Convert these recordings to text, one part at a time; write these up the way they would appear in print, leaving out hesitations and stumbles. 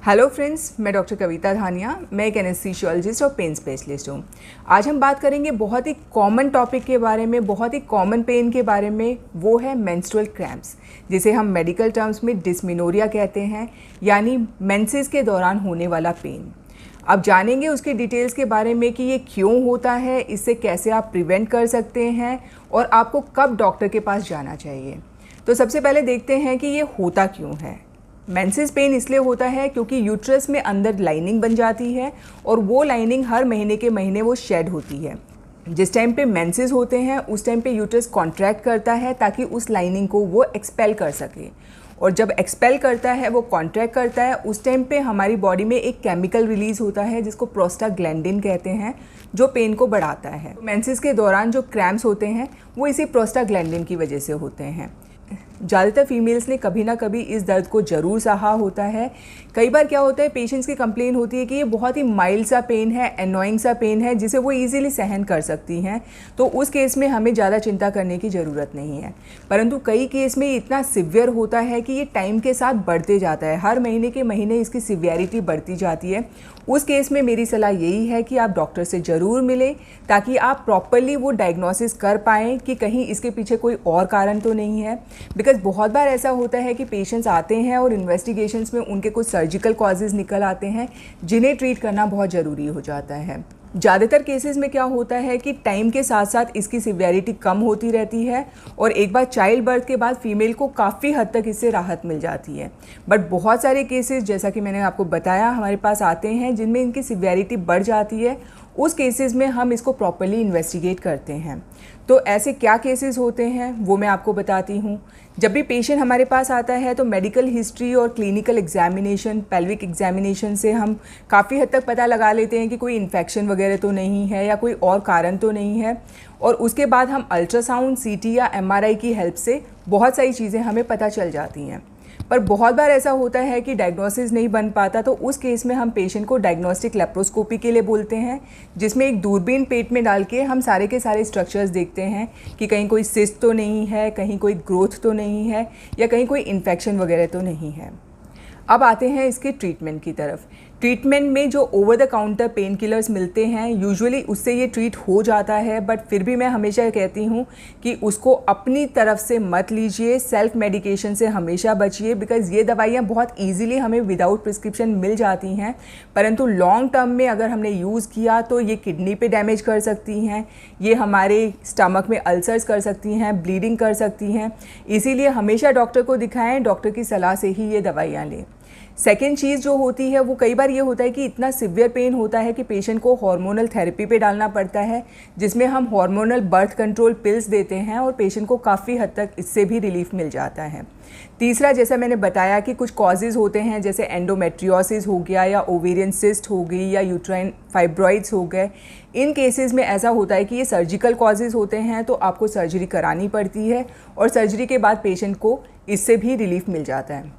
Hello friends, मैं doctor कविता धानिया। मैं एक एनेस्थीसियोलॉजिस्ट और पेन स्पेशलिस्ट हूँ। आज हम बात करेंगे बहुत ही कॉमन टॉपिक के बारे में, बहुत ही कॉमन पेन के बारे में। वो है मेंस्ट्रुअल क्रैम्प्स, जिसे हम मेडिकल टर्म्स में डिस्मेनोरिया कहते हैं, यानी मेंसेस के दौरान होने वाला पेन। अब जानेंगे उसकी डिटेल्स के बारे में कि ये क्यों होता है, इससे कैसे आप प्रिवेंट कर सकते हैं और आपको कब डॉक्टर के पास जाना चाहिए। तो सबसे पहले देखते हैं कि ये होता क्यों है। मेंसेस पेन इसलिए होता है क्योंकि यूट्रस में अंदर लाइनिंग बन जाती है और वो लाइनिंग हर महीने के महीने वो शेड होती है। जिस टाइम पे मेंसेस होते हैं उस टाइम पे यूट्रस कॉन्ट्रैक्ट करता है ताकि उस लाइनिंग को वो एक्सपेल कर सके, और जब एक्सपेल करता है, वो कॉन्ट्रैक्ट करता है, उस टाइम पे हमारी बॉडी में एक केमिकल रिलीज़ होता है जिसको प्रोस्टाग्लैंडिन कहते हैं, जो पेन को बढ़ाता है। मेंसेस के दौरान जो क्रैम्प्स होते हैं वो इसी प्रोस्टाग्लैंडिन की वजह से होते हैं। ज़्यादातर फीमेल्स ने कभी ना कभी इस दर्द को ज़रूर सहा होता है। कई बार क्या होता है, पेशेंट्स की कंप्लेन होती है कि ये बहुत ही माइल्ड सा पेन है, एनोइंग सा पेन है, जिसे वो इजीली सहन कर सकती हैं। तो उस केस में हमें ज़्यादा चिंता करने की ज़रूरत नहीं है। परंतु कई केस में इतना सिवियर होता है कि ये टाइम के साथ बढ़ते जाता है, हर महीने के महीने इसकी सिवियरिटी बढ़ती जाती है। उस केस में मेरी सलाह यही है कि आप डॉक्टर से ज़रूर मिलें ताकि आप प्रॉपरली वो डायग्नोसिस कर पाएँ कि कहीं इसके पीछे कोई और कारण तो नहीं है। बिकॉज बहुत बार ऐसा होता है कि पेशेंट्स आते हैं और इन्वेस्टिगेशंस में उनके कुछ सर्जिकल कॉजेज़ निकल आते हैं जिन्हें ट्रीट करना बहुत ज़रूरी हो जाता है। ज़्यादातर केसेस में क्या होता है कि टाइम के साथ साथ इसकी सिवियरिटी कम होती रहती है और एक बार चाइल्ड बर्थ के बाद फीमेल को काफ़ी हद तक इससे राहत मिल जाती है। बट बहुत सारे केसेस, जैसा कि मैंने आपको बताया, हमारे पास आते हैं जिनमें इनकी सिवियरिटी बढ़ जाती है। उस केसेस में हम इसको प्रॉपर्ली इन्वेस्टिगेट करते हैं। तो ऐसे क्या केसेस होते हैं वो मैं आपको बताती हूँ। जब भी पेशेंट हमारे पास आता है तो मेडिकल हिस्ट्री और क्लिनिकल एग्जामिनेशन, पेल्विक एग्जामिनेशन से हम काफ़ी हद तक पता लगा लेते हैं कि कोई इन्फेक्शन वगैरह तो नहीं है या कोई और कारण तो नहीं है। और उसके बाद हम अल्ट्रासाउंड, सीटी या एमआरआई की हेल्प से बहुत सारी चीज़ें हमें पता चल जाती हैं। पर बहुत बार ऐसा होता है कि डायग्नोसिस नहीं बन पाता, तो उस केस में हम पेशेंट को डायग्नोस्टिक लेप्रोस्कोपी के लिए बोलते हैं, जिसमें एक दूरबीन पेट में डाल के हम सारे के सारे स्ट्रक्चर्स देखते हैं कि कहीं कोई सिस्ट तो नहीं है, कहीं कोई ग्रोथ तो नहीं है या कहीं कोई इन्फेक्शन वगैरह तो नहीं है। अब आते हैं इसके ट्रीटमेंट की तरफ। ट्रीटमेंट में जो over the counter pain killers मिलते हैं, यूजुअली उससे ये ट्रीट हो जाता है, बट फिर भी मैं हमेशा कहती हूँ कि उसको अपनी तरफ से मत लीजिए, सेल्फ मेडिकेशन से हमेशा बचिए। बिकॉज़ ये दवाइयाँ बहुत ईजिली हमें विदाउट प्रिस्क्रिप्शन मिल जाती हैं, परंतु लॉन्ग टर्म में अगर हमने यूज़ किया तो ये किडनी पे डैमेज कर सकती हैं, ये हमारे स्टमक में अल्सर्स कर सकती हैं, ब्लीडिंग कर सकती हैं। इसीलिए हमेशा डॉक्टर को दिखाएं, डॉक्टर की सलाह से ही ये दवाइयाँ लें। सेकेंड चीज़ जो होती है वो कई बार ये होता है कि इतना सिवियर पेन होता है कि पेशेंट को हार्मोनल थेरेपी पे डालना पड़ता है, जिसमें हम हार्मोनल बर्थ कंट्रोल पिल्स देते हैं और पेशेंट को काफ़ी हद तक इससे भी रिलीफ मिल जाता है। तीसरा, जैसा मैंने बताया कि कुछ कॉजेज़ होते हैं, जैसे एंडोमेट्रियोसिस हो गया या ओवेरियन सिस्ट हो गई या यूट्राइन फाइब्रॉइड्स हो गए। इन केसेस में ऐसा होता है कि ये सर्जिकल कॉजेज़ होते हैं, तो आपको सर्जरी करानी पड़ती है और सर्जरी के बाद पेशेंट को इससे भी रिलीफ मिल जाता है।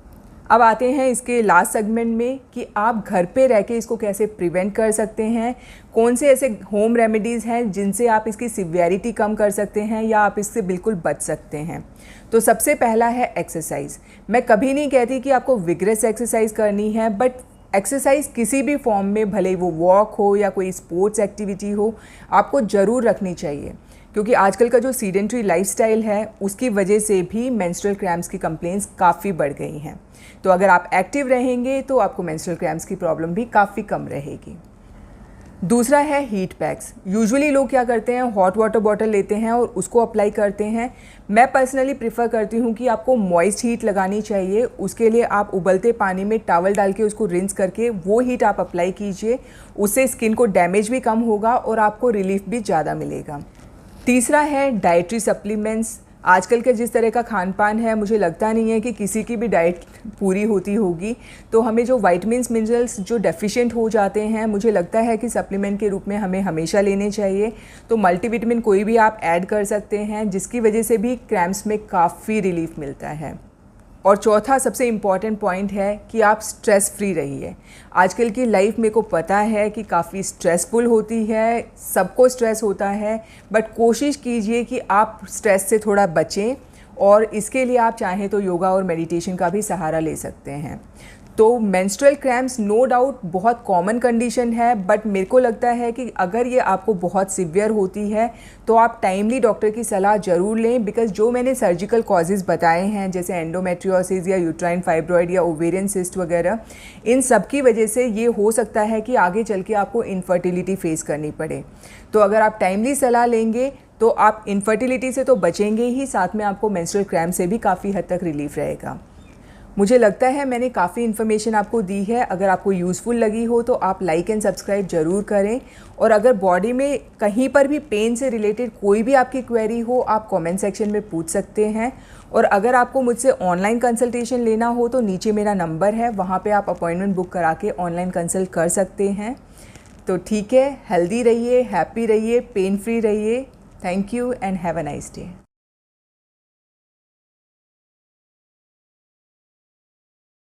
अब आते हैं इसके लास्ट सेगमेंट में कि आप घर पे रह के इसको कैसे प्रिवेंट कर सकते हैं, कौन से ऐसे होम रेमेडीज़ हैं जिनसे आप इसकी सिवियरिटी कम कर सकते हैं या आप इससे बिल्कुल बच सकते हैं। तो सबसे पहला है एक्सरसाइज। मैं कभी नहीं कहती कि आपको विग्रेस एक्सरसाइज करनी है, बट एक्सरसाइज किसी भी फॉर्म में, भले वो वॉक हो या कोई स्पोर्ट्स एक्टिविटी हो, आपको ज़रूर रखनी चाहिए। क्योंकि आजकल का जो सीडेंट्री लाइफस्टाइल है उसकी वजह से भी मेंस्ट्रुअल क्रैम्प्स की कंप्लेंट्स काफ़ी बढ़ गई हैं। तो अगर आप एक्टिव रहेंगे तो आपको मेंस्ट्रुअल क्रैम्प्स की प्रॉब्लम भी काफ़ी कम रहेगी। दूसरा है हीट पैक्स। यूजुअली लोग क्या करते हैं, हॉट वाटर बॉटल लेते हैं और उसको अप्लाई करते हैं। मैं पर्सनली प्रेफर करती हूँ कि आपको मॉइस्ट हीट लगानी चाहिए। उसके लिए आप उबलते पानी में टॉवल डाल के उसको रिंस करके वो हीट आप अप्लाई कीजिए। उससे स्किन को डैमेज भी कम होगा और आपको रिलीफ भी ज़्यादा मिलेगा। तीसरा है डाइटरी सप्लीमेंट्स। आजकल के जिस तरह का खान पान है, मुझे लगता नहीं है कि किसी की भी डाइट पूरी होती होगी। तो हमें जो वाइटमिन्स, मिनरल्स जो डेफिशिएंट हो जाते हैं, मुझे लगता है कि सप्लीमेंट के रूप में हमें हमेशा लेने चाहिए। तो मल्टीविटामिन कोई भी आप ऐड कर सकते हैं, जिसकी वजह से भी क्रैम्प्स में काफ़ी रिलीफ मिलता है। और चौथा सबसे इम्पॉर्टेंट पॉइंट है कि आप स्ट्रेस फ्री रहिए। आजकल की लाइफ मेरे को पता है कि काफ़ी स्ट्रेसफुल होती है, सबको स्ट्रेस होता है, बट कोशिश कीजिए कि आप स्ट्रेस से थोड़ा बचें और इसके लिए आप चाहें तो योगा और मेडिटेशन का भी सहारा ले सकते हैं। तो मेंस्ट्रुअल क्रैम्प्स नो डाउट बहुत कॉमन कंडीशन है, बट मेरे को लगता है कि अगर ये आपको बहुत सिवियर होती है तो आप टाइमली डॉक्टर की सलाह ज़रूर लें, बिकॉज जो मैंने सर्जिकल कॉजेज़ बताए हैं जैसे एंडोमेट्रियोसिस या यूट्राइन फाइब्रॉइड या ओवेरियन सिस्ट वगैरह, इन सब की वजह से ये हो सकता है कि आगे चल के आपको इनफर्टिलिटी फेस करनी पड़े। तो अगर आप टाइमली सलाह लेंगे तो आप इनफर्टिलिटी से तो बचेंगे ही, साथ में आपको मेंस्ट्रुअल क्रैम्प से भी काफ़ी हद तक रिलीफ रहेगा। मुझे लगता है मैंने काफ़ी इन्फॉर्मेशन आपको दी है। अगर आपको यूज़फुल लगी हो तो आप लाइक एंड सब्सक्राइब ज़रूर करें, और अगर बॉडी में कहीं पर भी पेन से रिलेटेड कोई भी आपकी क्वेरी हो आप कमेंट सेक्शन में पूछ सकते हैं। और अगर आपको मुझसे ऑनलाइन कंसल्टेशन लेना हो तो नीचे मेरा नंबर है, वहाँ पे आप अपॉइंटमेंट बुक करा के ऑनलाइन कंसल्ट कर सकते हैं। तो ठीक है, हेल्दी रहिए, हैप्पी रहिए, पेन फ्री रहिए। Thank you and have a nice day.